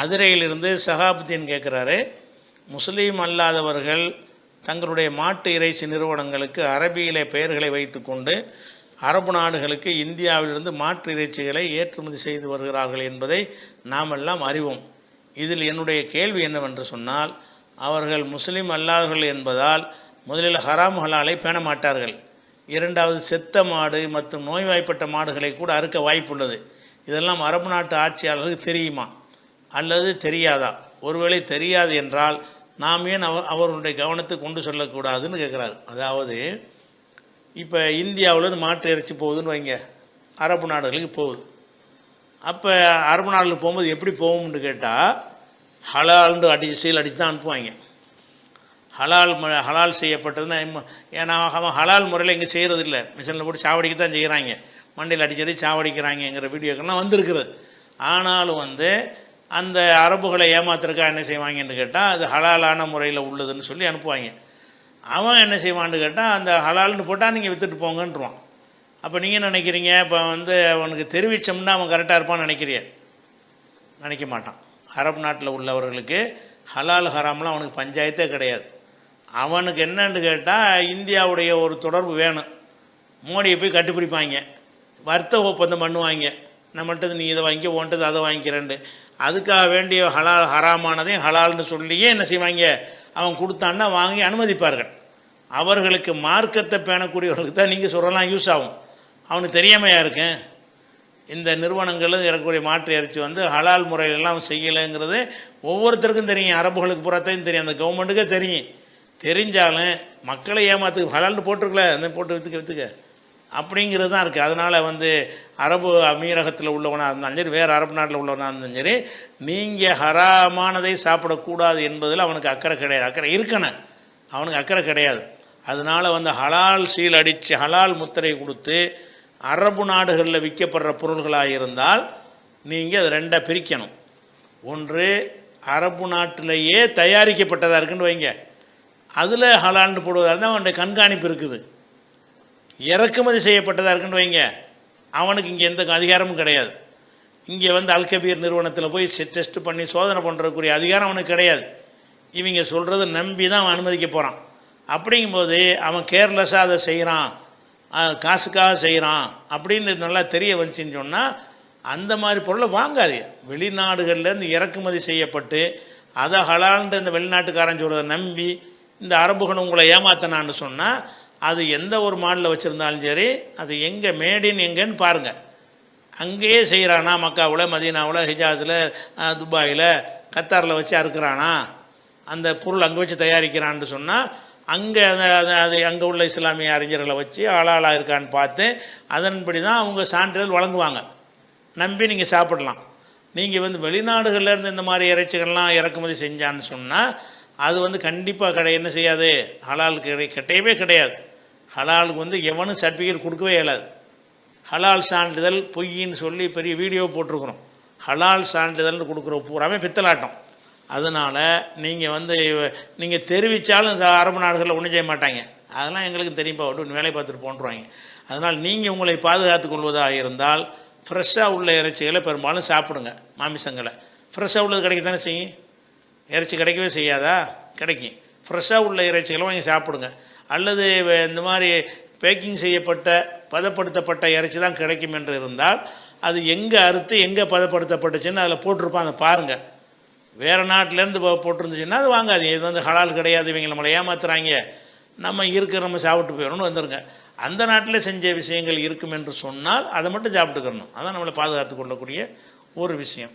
அதிரையிலிருந்து சஹாபுத்தீன் கேட்குறாரு, முஸ்லீம் அல்லாதவர்கள் தங்களுடைய மாட்டு இறைச்சி நிறுவனங்களுக்கு அரபியிலே பெயர்களை வைத்துக்கொண்டு அரபு நாடுகளுக்கு இந்தியாவிலிருந்து மாற்று இறைச்சிகளை ஏற்றுமதி செய்து வருகிறார்கள் என்பதை நாம் எல்லாம் அறிவோம். இதில் என்னுடைய கேள்வி என்னவென்று சொன்னால், அவர்கள் முஸ்லீம் அல்லாதவர்கள் என்பதால் முதலில் ஹராம் ஹலாலை பேண மாட்டார்கள். இரண்டாவது, செத்த மாடு மற்றும் நோய்வாய்ப்பட்ட மாடுகளை கூட அறுக்க வாய்ப்புள்ளது. இதெல்லாம் அரபு நாட்டு ஆட்சியாளர்களுக்கு தெரியுமா அல்லது தெரியாதா? ஒருவேளை தெரியாது என்றால் நாம் ஏன் அவருடைய கவனத்துக்கு கொண்டு சொல்லக்கூடாதுன்னு கேட்குறாரு. அதாவது இப்போ இந்தியாவில் மாட்டு இறைச்சி போகுதுன்னு வைங்க, அரபு நாடுகளுக்கு போகுது. அப்போ அரபு நாடுகளுக்கு போகும்போது எப்படி போகும்னு கேட்டால், ஹலால்னு சீல் அடித்து தான் அனுப்புவாங்க. ஹலால் செய்யப்பட்டதுன்னா, ஏன்னா அவன் ஹலால் முறையில் இங்கே செய்கிறதில்ல, மிஷினில் போட்டு சாவடிக்க தான் செய்கிறாங்க, மண்டையில் அடிச்சடி சாவடிக்கிறாங்கங்கிற வீடியோக்கெல்லாம் வந்திருக்குது. ஆனாலும் அந்த அரபுகளை ஏமாத்துறதுக்காக என்ன செய்வாங்கன்னு கேட்டால், அது ஹலாலான முறையில் உள்ளதுன்னு சொல்லி அனுப்புவாங்க. அவன் என்ன செய்வான்னு கேட்டால், அந்த ஹலால்னு போட்டால் நீங்கள் விற்றுட்டு போங்கன்றான். அப்போ நீங்கள் நினைக்கிறீங்க, இப்போ அவனுக்கு தெரிவித்தோம்னா அவன் கரெக்டாக இருப்பான்னு நினைக்க மாட்டான். அரபு நாட்டில் உள்ளவர்களுக்கு ஹலால் ஹராம்லாம் அவனுக்கு பஞ்சாயத்தே கிடையாது. அவனுக்கு என்னன்னு கேட்டால், இந்தியாவுடைய ஒரு தொடர்பு வேணும். மோடியை போய் கட்டுப்பிடிப்பாங்க, வர்த்தக ஒப்பந்தம் பண்ணுவாங்க, நம்மள்கிட்ட நீ இதை வாங்கி ஓன்றது அதை வாங்கிக்கிறேன்ட்டு. அதுக்காக வேண்டிய ஹலால் ஹராமானதையும் ஹலால்னு சொல்லியே என்ன செய்வாங்க, அவன் கொடுத்தான்னா வாங்கி அனுமதிப்பார்கள். அவர்களுக்கு மார்க்கத்தை பேணக்கூடியவர்களுக்கு தான் நீங்கள் சொல்லலாம் யூஸ் ஆகும். அவனுக்கு தெரியாமையா இருக்கேன், இந்த நிறுவனங்களும் இறக்கக்கூடிய மாற்று இறைச்சி ஹலால் முறையிலெல்லாம் செய்யலைங்கிறது ஒவ்வொருத்தருக்கும் தெரியும். அரபுகளுக்கு புறத்தையும் தெரியும், அந்த கவர்மெண்ட்டுக்கே தெரியும். தெரிஞ்சாலும் மக்களை ஏமாத்துக்கு ஹலால்னு போட்டிருக்கல, அந்த போட்டு விற்றுக்க அப்படிங்கிறது தான் இருக்குது. அதனால் அரபு அமீரகத்தில் உள்ளவனாக இருந்தாலும் சரி, வேறு அரபு நாட்டில் உள்ளவனாக இருந்தாலும் சரி, நீங்கள் ஹராமானதை சாப்பிடக்கூடாது என்பதில் அவனுக்கு அக்கறை கிடையாது. அக்கறை இருக்கணும், அவனுக்கு அக்கறை கிடையாது. அதனால் ஹலால் சீல் அடித்து ஹலால் முத்திரை கொடுத்து அரபு நாடுகளில் விற்கப்படுற பொருள்களாக இருந்தால் நீங்கள் அதை ரெண்டாக பிரிக்கணும். ஒன்று, அரபு நாட்டிலேயே தயாரிக்கப்பட்டதாக இருக்குன்னு வைங்க, அதில் ஹலால்னு போடுவதாக இருந்தால் அவனுடைய கண்காணிப்பு இருக்குது. இறக்குமதி செய்யப்பட்டதாக இருக்குன்னு வைங்க, அவனுக்கு இங்கே எந்த அதிகாரமும் கிடையாது. இங்கே அல்கபீர் நிறுவனத்தில் போய் டெஸ்ட் பண்ணி சோதனை பண்ணுறதுக்குரிய அதிகாரம் அவனுக்கு கிடையாது. இவங்க சொல்கிறத நம்பி தான் அவன் அனுமதிக்க போகிறான். அப்படிங்கும்போது அவன் கேர்லெஸ்ஸாக அதை செய்கிறான், காசுக்காக செய்கிறான் அப்படின்னு நல்லா தெரிய வந்துச்சின்னு சொன்னால், அந்த மாதிரி பொருளை வாங்காது. வெளிநாடுகள்லேருந்து இறக்குமதி செய்யப்பட்டு அதை ஹலால்ன்ற இந்த வெளிநாட்டுக்காரன் சொல்கிறத நம்பி இந்த அரபுகள் உங்களை ஏமாத்தினான்னு சொன்னால், அது எந்த ஒரு மாடலில் வச்சுருந்தாலும் சரி, அது எங்கே மேடின் எங்கேன்னு பாருங்கள். அங்கேயே செய்கிறானா, மக்காவில், மதீனாவில், ஹிஜாஸில், துபாயில், கத்தாரில் வச்சு அறுக்கிறானா, அந்த பொருள் அங்கே வச்சு தயாரிக்கிறான்னு சொன்னால், அங்கே அது அங்கே உள்ள இஸ்லாமிய அறிஞர்களை வச்சு ஆளாளாக இருக்கான்னு பார்த்து அதன்படி தான் அவங்க சான்றிதழ் வழங்குவாங்க. நம்பி நீங்கள் சாப்பிடலாம். நீங்கள் வெளிநாடுகள்லேருந்து இந்த மாதிரி இறைச்சிகள்லாம் இறக்குமதி செஞ்சான்னு சொன்னால், அது கண்டிப்பாக என்ன செய்யாது, ஹலாலுக்கு கிடையவே கிடையாது. ஹலாலுக்கு எவனும் சர்டிஃபிகேட் கொடுக்கவே இயலாது. ஹலால் சான்றிதழ் பொய்ன்னு சொல்லி பெரிய வீடியோ போட்டிருக்கிறோம். ஹலால் சான்றிதழ்னு கொடுக்குற பூராமே பித்தலாட்டம். அதனால் நீங்கள் தெரிவித்தாலும் அரபு நாடுகளில் ஒன்றும் செய்ய மாட்டாங்க. அதெல்லாம் எங்களுக்கு தெரியும்பா, ஒன்று வேலை பார்த்துட்டு போன்றுவாங்க. அதனால் நீங்கள் உங்களை பாதுகாத்து கொள்வதாக இருந்தால் ஃப்ரெஷ்ஷாக உள்ள இறைச்சிகளை பெரும்பாலும் சாப்பிடுங்க. மாமிசங்களை ஃப்ரெஷ்ஷாக உள்ளது கிடைக்கத்தானே செய்யும், இறைச்சி கிடைக்கவே செய்யாதா? கிடைக்கும். ஃப்ரெஷ்ஷாக உள்ள இறைச்சிகளை வாங்கி சாப்பிடுங்க. அல்லது இந்த மாதிரி பேக்கிங் செய்யப்பட்ட பதப்படுத்தப்பட்ட இறைச்சி தான் கிடைக்கும் என்று இருந்தால், அது எங்கே அறுத்து எங்கே பதப்படுத்தப்பட்டுச்சுன்னு அதில் போட்டிருப்பான், அதை பாருங்கள். வேறு நாட்டிலேருந்து போட்டிருந்துச்சுன்னா அது வாங்காது. இது ஹலால் கிடையாது, இவங்க நம்மளை ஏமாத்துறாங்க, நம்ம நம்ம சாப்பிட்டு போயிடணும்னு வந்துருங்க. அந்த நாட்டில் செஞ்ச விஷயங்கள் இருக்கும் என்று சொன்னால் அதை மட்டும் சாப்பிட்டுக்கிறணும். அதான் நம்மளை பாதுகாத்து கொள்ளக்கூடிய ஒரு விஷயம்.